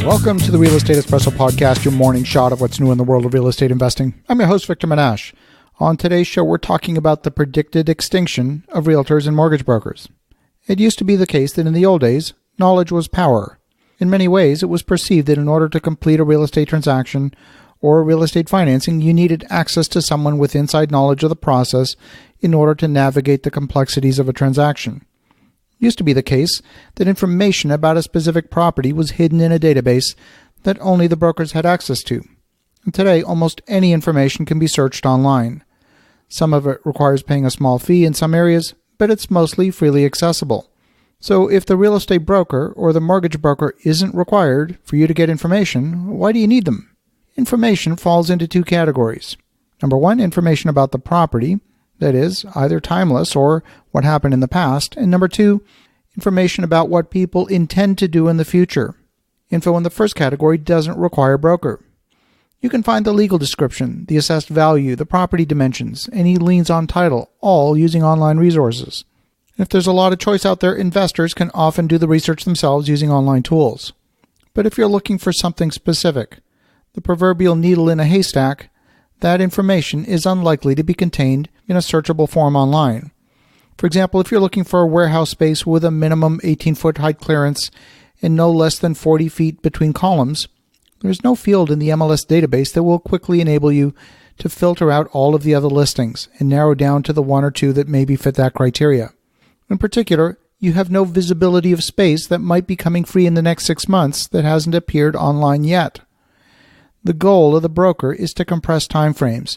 Welcome to the Real Estate Espresso Podcast, your morning shot of what's new in the world of real estate investing. I'm your host, Victor Menashe. On today's show, we're talking about the predicted extinction of realtors and mortgage brokers. It used to be the case that in the old days, knowledge was power. In many ways, it was perceived that in order to complete a real estate transaction or real estate financing, you needed access to someone with inside knowledge of the process in order to navigate the complexities of a transaction. It used to be the case that information about a specific property was hidden in a database that only the brokers had access to. And today, almost any information can be searched online. Some of it requires paying a small fee in some areas, but it's mostly freely accessible. So if the real estate broker or the mortgage broker isn't required for you to get information, why do you need them? Information falls into two categories. Number one, information about the property, that is, either timeless or what happened in the past. And number two, information about what people intend to do in the future. Info in the first category doesn't require a broker. You can find the legal description, the assessed value, the property dimensions, any liens on title, all using online resources. If there's a lot of choice out there, investors can often do the research themselves using online tools. But if you're looking for something specific, the proverbial needle in a haystack, that information is unlikely to be contained in a searchable form online. For example, if you're looking for a warehouse space with a minimum 18-foot height clearance and no less than 40 feet between columns, there's no field in the MLS database that will quickly enable you to filter out all of the other listings and narrow down to the one or two that maybe fit that criteria. In particular, you have no visibility of space that might be coming free in the next 6 months that hasn't appeared online yet. The goal of the broker is to compress timeframes,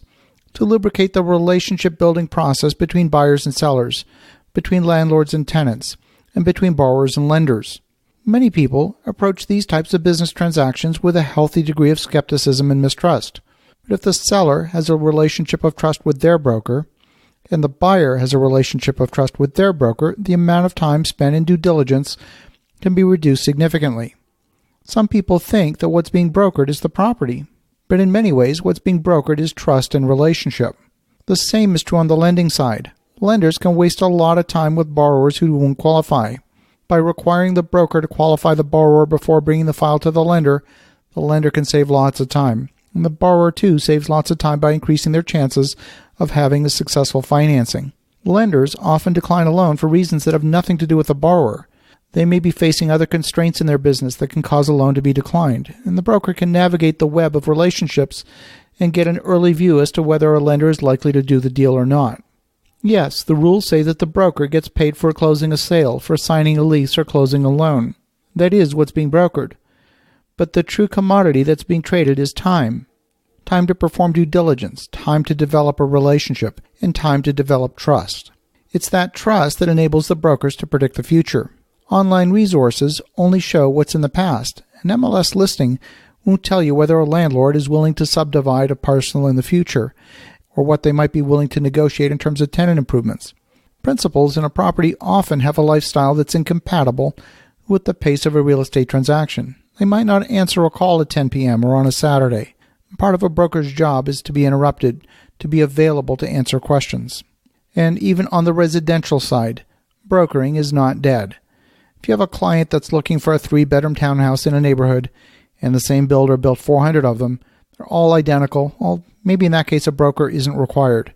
to lubricate the relationship-building process between buyers and sellers, between landlords and tenants, and between borrowers and lenders. Many people approach these types of business transactions with a healthy degree of skepticism and mistrust. But if the seller has a relationship of trust with their broker, and the buyer has a relationship of trust with their broker, the amount of time spent in due diligence can be reduced significantly. Some people think that what's being brokered is the property, but in many ways what's being brokered is trust and relationship. The same is true on the lending side. Lenders can waste a lot of time with borrowers who won't qualify. By requiring the broker to qualify the borrower before bringing the file to the lender can save lots of time. And the borrower too saves lots of time by increasing their chances of having a successful financing. Lenders often decline a loan for reasons that have nothing to do with the borrower. They may be facing other constraints in their business that can cause a loan to be declined, and the broker can navigate the web of relationships and get an early view as to whether a lender is likely to do the deal or not. Yes, the rules say that the broker gets paid for closing a sale, for signing a lease, or closing a loan. That is what's being brokered. But the true commodity that's being traded is time. Time to perform due diligence, time to develop a relationship, and time to develop trust. It's that trust that enables the brokers to predict the future. Online resources only show what's in the past. An MLS listing won't tell you whether a landlord is willing to subdivide a parcel in the future, or what they might be willing to negotiate in terms of tenant improvements. Principals in a property often have a lifestyle that's incompatible with the pace of a real estate transaction. They might not answer a call at 10 p.m. or on a Saturday. Part of a broker's job is to be interrupted, to be available to answer questions. And even on the residential side, brokering is not dead. If you have a client that's looking for a 3-bedroom townhouse in a neighborhood and the same builder built 400 of them, they're all identical, well, maybe in that case a broker isn't required.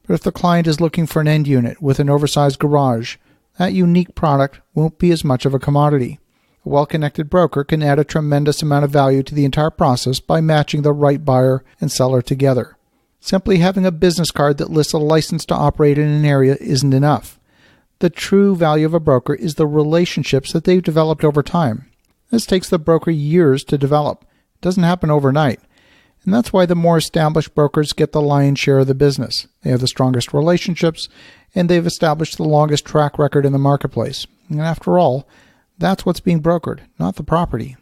But if the client is looking for an end unit with an oversized garage, that unique product won't be as much of a commodity. A well-connected broker can add a tremendous amount of value to the entire process by matching the right buyer and seller together. Simply having a business card that lists a license to operate in an area isn't enough. The true value of a broker is the relationships that they've developed over time. This takes the broker years to develop. It doesn't happen overnight. And that's why the more established brokers get the lion's share of the business. They have the strongest relationships, and they've established the longest track record in the marketplace. And after all, that's what's being brokered, not the property.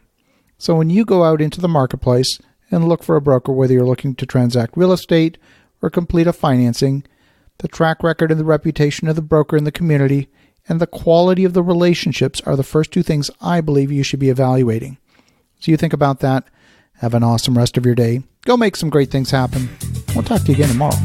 So when you go out into the marketplace and look for a broker, whether you're looking to transact real estate or complete a financing, the track record and the reputation of the broker in the community and the quality of the relationships are the first two things I believe you should be evaluating. So you think about that. Have an awesome rest of your day. Go make some great things happen. We'll talk to you again tomorrow.